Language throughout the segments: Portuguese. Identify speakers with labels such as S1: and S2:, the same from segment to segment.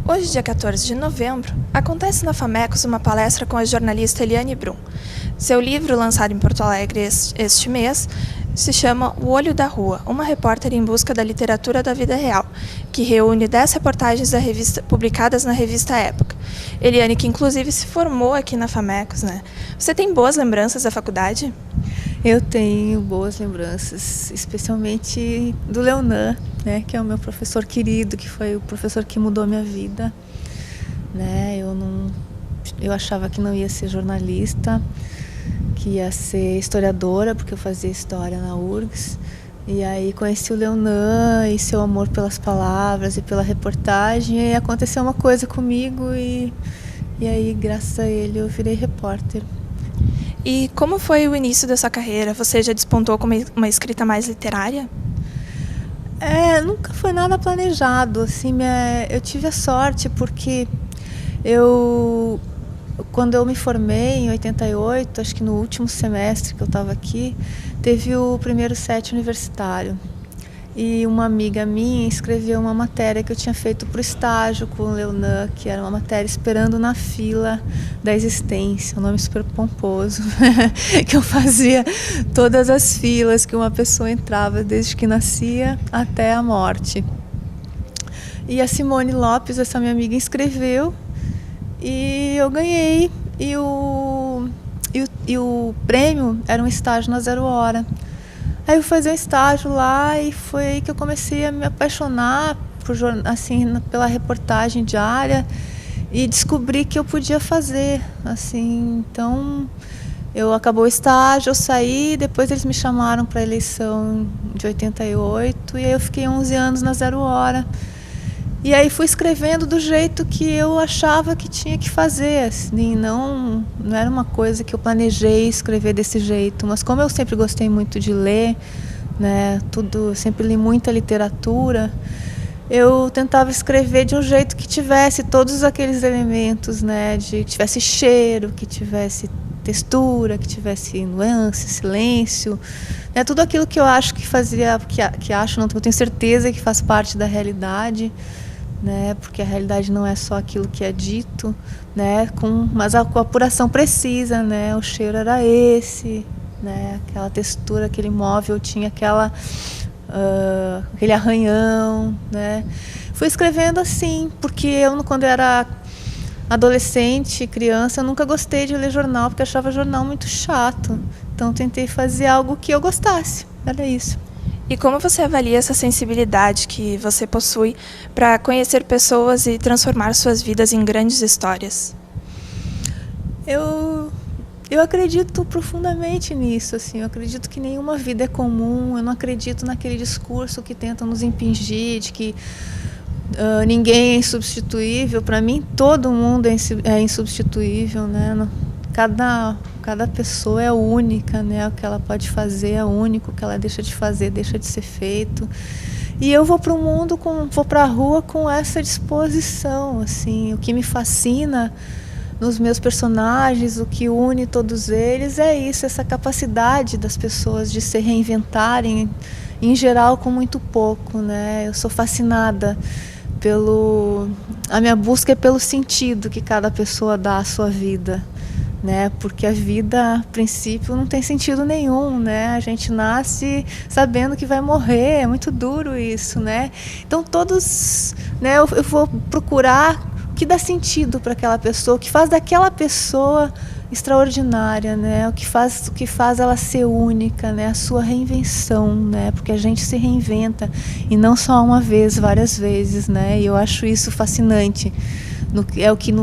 S1: Hoje, dia 14 de novembro, acontece na Famecos uma palestra com a jornalista Eliane Brum. Seu livro, lançado em Porto Alegre este mês, se chama O Olho da Rua, uma repórter em busca da literatura da vida real, que reúne 10 reportagens da revista, publicadas na revista Época. Eliane, que inclusive se formou aqui na Famecos, né? Você tem boas lembranças da faculdade?
S2: Eu tenho boas lembranças, especialmente do Leonan, né, que é o meu professor querido, que foi o professor que mudou a minha vida. Né? Eu achava que não ia ser jornalista, que ia ser historiadora, porque eu fazia história na URGS. E aí conheci o Leonan e seu amor pelas palavras e pela reportagem, e aconteceu uma coisa comigo e aí, graças a ele, eu virei repórter.
S1: E como foi o início da sua carreira? Você já despontou com uma escrita mais literária?
S2: Nunca foi nada planejado. Assim, eu tive a sorte porque quando eu me formei em 88, acho que no último semestre que eu estava aqui, teve o primeiro set universitário. E uma amiga minha escreveu uma matéria que eu tinha feito para o estágio com o Leonan, que era uma matéria esperando na fila da existência, um nome super pomposo, que eu fazia todas as filas que uma pessoa entrava desde que nascia até a morte. E a Simone Lopes, essa minha amiga, escreveu e eu ganhei. E o prêmio era um estágio na Zero Hora. Aí eu fui fazer um estágio lá e foi aí que eu comecei a me apaixonar pela reportagem diária e descobri que eu podia fazer. Assim, então, acabou o estágio, eu saí, depois eles me chamaram para a eleição de 88 e aí eu fiquei 11 anos na Zero Hora. E aí fui escrevendo do jeito que eu achava que tinha que fazer, assim, não era uma coisa que eu planejei escrever desse jeito, mas como eu sempre gostei muito de ler, né, sempre li muita literatura, eu tentava escrever de um jeito que tivesse todos aqueles elementos, né, que tivesse cheiro, que tivesse textura, que tivesse nuance, silêncio, né, tudo aquilo que eu acho que fazia, eu tenho certeza que faz parte da realidade. Né, porque a realidade não é só aquilo que é dito, né, mas com a apuração precisa, né, o cheiro era esse, né, aquela textura, aquele móvel tinha aquele arranhão, né. Fui escrevendo assim, porque quando eu era adolescente, criança, eu nunca gostei de ler jornal, porque achava jornal muito chato, então tentei fazer algo que eu gostasse, era isso.
S1: E como você avalia essa sensibilidade que você possui para conhecer pessoas e transformar suas vidas em grandes histórias?
S2: Eu acredito profundamente nisso, assim. Eu acredito que nenhuma vida é comum. Eu não acredito naquele discurso que tentam nos impingir de que ninguém é insubstituível. Para mim, todo mundo é insubstituível, né? Cada pessoa é única, né? O que ela pode fazer é único, o que ela deixa de fazer deixa de ser feito. E eu vou para o mundo, vou para a rua com essa disposição, assim. O que me fascina nos meus personagens, o que une todos eles é isso, essa capacidade das pessoas de se reinventarem, em geral com muito pouco, né? Eu sou fascinada a minha busca é pelo sentido que cada pessoa dá à sua vida. Né? Porque a vida, a princípio, não tem sentido nenhum, né? A gente nasce sabendo que vai morrer, é muito duro isso, né? Então todos, né? Eu vou procurar o que dá sentido para aquela pessoa, o que faz daquela pessoa extraordinária, né? O que faz ela ser única, né? A sua reinvenção, né? Porque a gente se reinventa e não só uma vez, várias vezes, né? E eu acho isso fascinante. É o que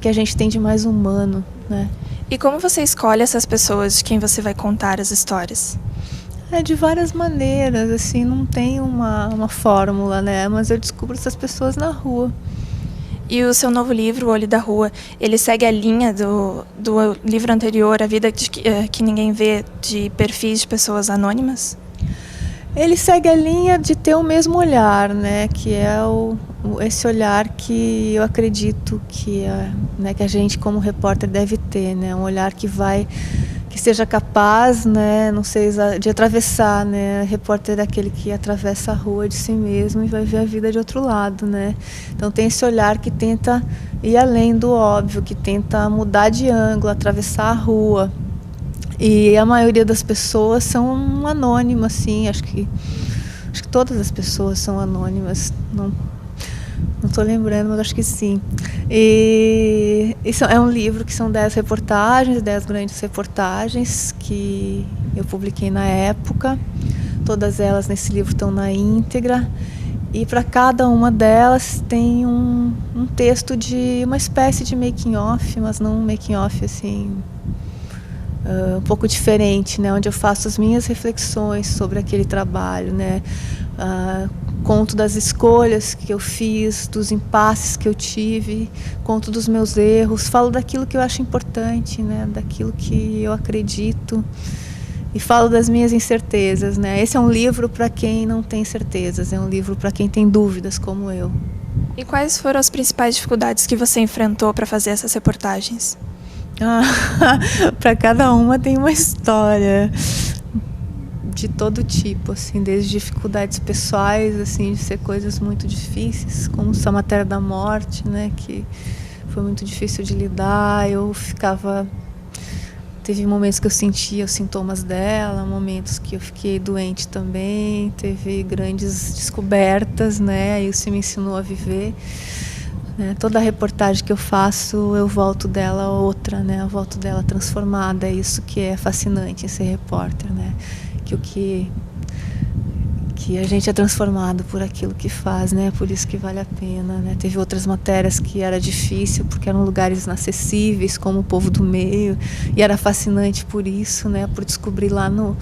S2: a gente tem de mais humano, né?
S1: E como você escolhe essas pessoas de quem você vai contar as histórias?
S2: De várias maneiras, assim, não tem uma fórmula, né? Mas eu descubro essas pessoas na rua.
S1: E o seu novo livro, O Olho da Rua, ele segue a linha do livro anterior, A Vida que Ninguém Vê, de perfis de pessoas anônimas?
S2: Ele segue a linha de ter o mesmo olhar, né? Que é esse olhar que eu acredito que a gente como repórter deve ter, né? Um olhar que vai que seja capaz, né, não sei, de atravessar, né? Repórter é aquele que atravessa a rua de si mesmo e vai ver a vida de outro lado, né? Então tem esse olhar que tenta ir além do óbvio, que tenta mudar de ângulo, atravessar a rua. E a maioria das pessoas são anônimas, sim. Acho que todas as pessoas são anônimas. Não estou lembrando, mas acho que sim. E isso é um livro que são 10 reportagens, 10 grandes reportagens que eu publiquei na época. Todas elas nesse livro estão na íntegra. E para cada uma delas tem um texto de uma espécie de making-off, mas não um making-off assim, um pouco diferente, né? Onde eu faço as minhas reflexões sobre aquele trabalho, né? Conto das escolhas que eu fiz, dos impasses que eu tive, conto dos meus erros, falo daquilo que eu acho importante, né? Daquilo que eu acredito e falo das minhas incertezas, né? Esse é um livro para quem não tem certezas, é um livro para quem tem dúvidas como eu.
S1: E quais foram as principais dificuldades que você enfrentou para fazer essas reportagens?
S2: Para cada uma tem uma história de todo tipo, assim, desde dificuldades pessoais, assim, de ser coisas muito difíceis, como essa matéria da morte, né, que foi muito difícil de lidar. Teve momentos que eu sentia os sintomas dela, momentos que eu fiquei doente também, teve grandes descobertas, né, isso me ensinou a viver. Toda reportagem que eu faço, eu volto dela outra, né? Eu volto dela transformada. É isso que é fascinante em ser repórter, né? Que a gente é transformado por aquilo que faz, né? Por isso que vale a pena, né? Teve outras matérias que era difícil, porque eram lugares inacessíveis, como o Povo do Meio, e era fascinante por isso, né? Por descobrir lá num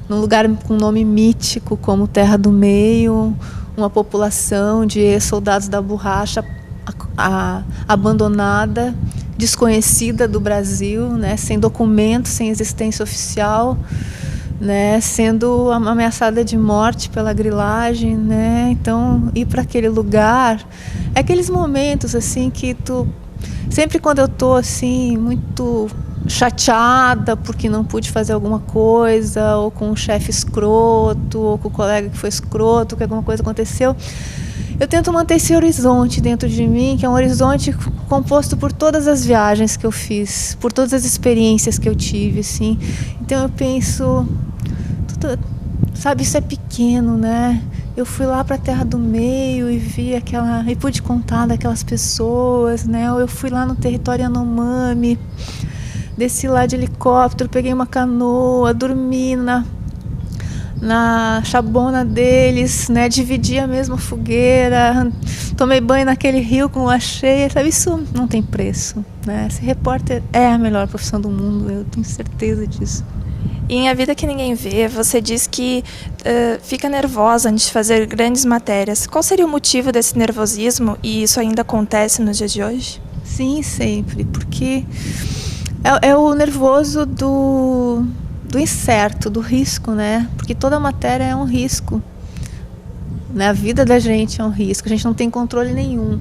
S2: lugar com nome mítico, como Terra do Meio, uma população de ex-soldados da borracha abandonada, desconhecida do Brasil, né, sem documento, sem existência oficial, né, sendo ameaçada de morte pela grilagem, né? Então, ir para aquele lugar, é aqueles momentos assim que sempre quando eu tô assim muito chateada porque não pude fazer alguma coisa, ou com um chefe escroto, ou com o colega que foi escroto, que alguma coisa aconteceu, eu tento manter esse horizonte dentro de mim, que é um horizonte composto por todas as viagens que eu fiz, por todas as experiências que eu tive, assim. Então eu penso, sabe, isso é pequeno, né? Eu fui lá para a Terra do Meio e e pude contar daquelas pessoas, né? Ou eu fui lá no território Yanomami, desci lá de helicóptero, peguei uma canoa, dormi na chabona deles, né? Dividi a mesma fogueira, tomei banho naquele rio com lua cheia, sabe? Isso não tem preço, né? Ser repórter é a melhor profissão do mundo, eu tenho certeza disso.
S1: E em A Vida Que Ninguém Vê, você diz que fica nervosa antes de fazer grandes matérias. Qual seria o motivo desse nervosismo, e isso ainda acontece nos dias de hoje?
S2: Sim, sempre, porque é o nervoso do incerto, do risco, né? Porque toda matéria é um risco, né? A vida da gente é um risco, a gente não tem controle nenhum.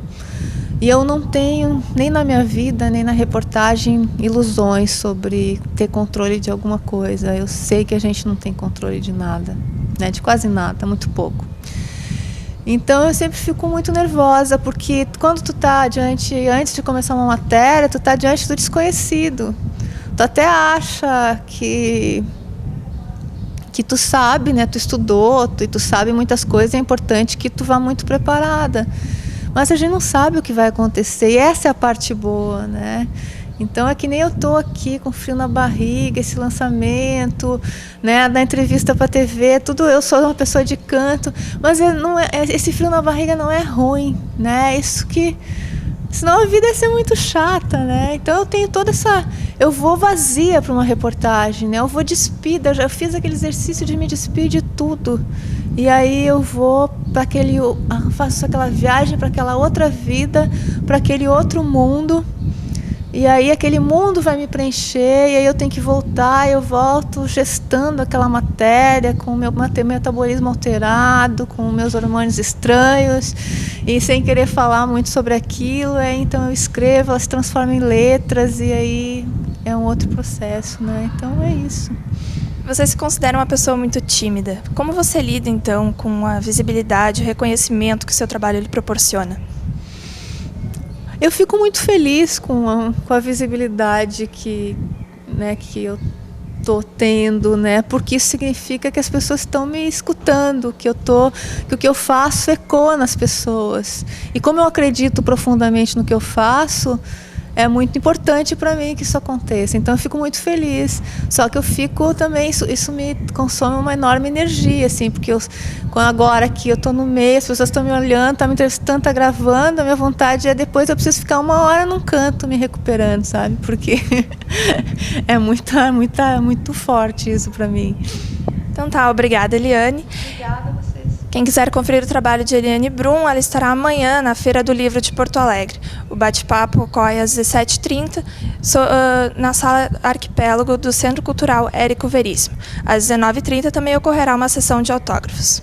S2: E eu não tenho, nem na minha vida, nem na reportagem, ilusões sobre ter controle de alguma coisa. Eu sei que a gente não tem controle de nada, né? De quase nada, muito pouco. Então eu sempre fico muito nervosa, porque quando tu tá antes de começar uma matéria, tu tá diante do desconhecido. Tu até acha que tu sabe, né? Tu estudou, e tu sabe muitas coisas, é importante que tu vá muito preparada. Mas a gente não sabe o que vai acontecer, e essa é a parte boa, né? Então é que nem eu tô aqui com frio na barriga, esse lançamento, né, da entrevista para TV, tudo. Eu sou uma pessoa de canto, mas esse frio na barriga não é ruim, né? Isso que, senão a vida ia ser muito chata, né? Então eu tenho eu vou vazia para uma reportagem, né? Eu vou despida, eu já fiz aquele exercício de me despir de tudo. E aí eu vou faço aquela viagem para aquela outra vida, para aquele outro mundo. E aí aquele mundo vai me preencher, e aí eu tenho que voltar, eu volto gestando aquela matéria, com o meu metabolismo alterado, com meus hormônios estranhos, e sem querer falar muito sobre aquilo. Então eu escrevo, ela se transforma em letras, e aí é um outro processo, né? Então é isso.
S1: Você se considera uma pessoa muito tímida. Como você lida, então, com a visibilidade, o reconhecimento que o seu trabalho lhe proporciona?
S2: Eu fico muito feliz com a visibilidade que eu estou tendo, né? Porque isso significa que as pessoas estão me escutando, que o que eu faço ecoa nas pessoas. E como eu acredito profundamente no que eu faço, é muito importante para mim que isso aconteça. Então eu fico muito feliz. Só que eu fico também, isso me consome uma enorme energia, assim, porque agora que eu estou no meio, as pessoas estão me olhando, estão me entrevistando, está gravando, a minha vontade é depois eu preciso ficar 1 hora num canto me recuperando, sabe? Porque é muito forte isso para mim.
S1: Então tá, obrigada, Eliane.
S2: Obrigada a vocês.
S1: Quem quiser conferir o trabalho de Eliane Brum, ela estará amanhã na Feira do Livro de Porto Alegre. O bate-papo ocorre às 17h30 na Sala Arquipélago do Centro Cultural Érico Veríssimo. Às 19h30 também ocorrerá uma sessão de autógrafos.